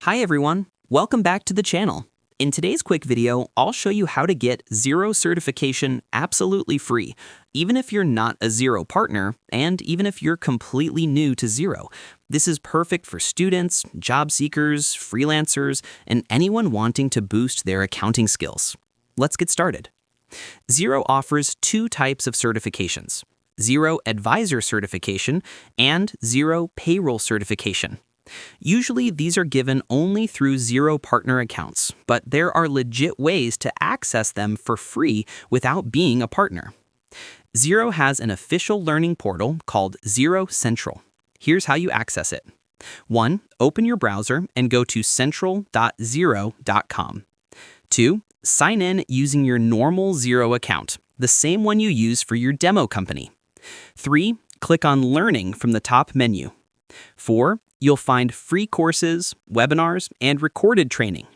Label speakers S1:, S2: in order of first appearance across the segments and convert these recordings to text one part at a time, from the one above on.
S1: Hi everyone, welcome back to the channel. In today's quick video, I'll show you how to get Xero certification absolutely free, even if you're not a Xero partner and even if you're completely new to Xero. This is perfect for students, job seekers, freelancers, and anyone wanting to boost their accounting skills. Let's get started. Xero offers two types of certifications: Xero Advisor Certification and Xero Payroll Certification. Usually, these are given only through Xero partner accounts, but there are legit ways to access them for free without being a partner. Xero has an official learning portal called Xero Central. Here's how you access it. 1. Open your browser and go to central.xero.com. 2. Sign in using your normal Xero account, the same one you use for your demo company. 3. Click on Learning from the top menu. 4. You'll find free courses, webinars, and recorded training.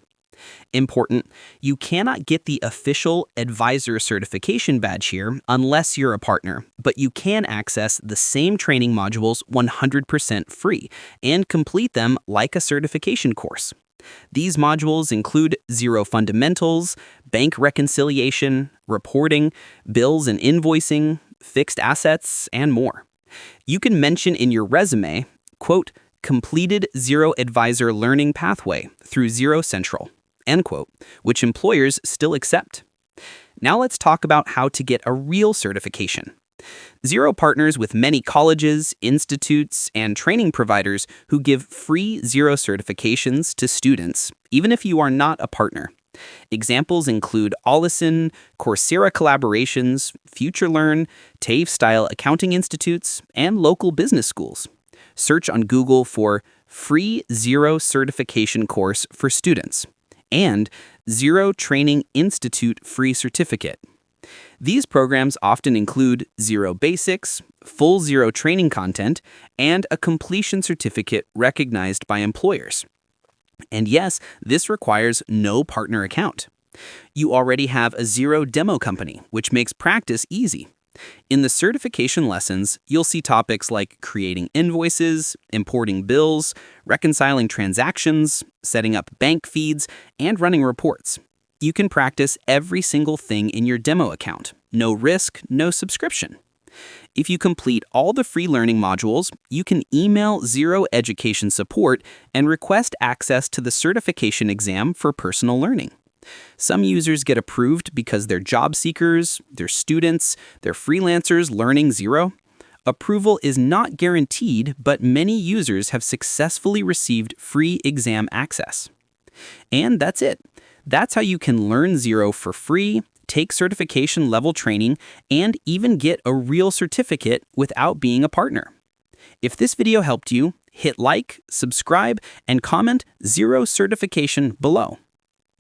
S1: Important, you cannot get the official advisor certification badge here unless you're a partner, but you can access the same training modules 100% free and complete them like a certification course. These modules include Xero Fundamentals, bank reconciliation, reporting, bills and invoicing, fixed assets, and more. You can mention in your resume, quote, completed Xero Advisor Learning Pathway through Xero Central, end quote, which employers still accept. Now let's talk about how to get a real certification. Xero partners with many colleges, institutes, and training providers who give free Xero certifications to students, even if you are not a partner. Examples include Allison, Coursera Collaborations, FutureLearn, TAFE-style accounting institutes, and local business schools. Search on Google for Free Xero Certification Course for Students and Xero Training Institute Free Certificate. These programs often include Xero Basics, full Xero training content, and a completion certificate recognized by employers. And yes, this requires no partner account. You already have a Xero demo company, which makes practice easy. In the certification lessons, you'll see topics like creating invoices, importing bills, reconciling transactions, setting up bank feeds, and running reports. You can practice every single thing in your demo account. No risk, no subscription. If you complete all the free learning modules, you can email Xero Education Support and request access to the certification exam for personal learning. Some users get approved because they're job seekers, they're students, they're freelancers learning Xero. Approval is not guaranteed, but many users have successfully received free exam access. And that's it. That's how you can learn Xero for free, take certification level training, and even get a real certificate without being a partner. If this video helped you, hit like, subscribe, and comment Xero certification below.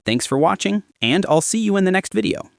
S1: Thanks for watching, and I'll see you in the next video.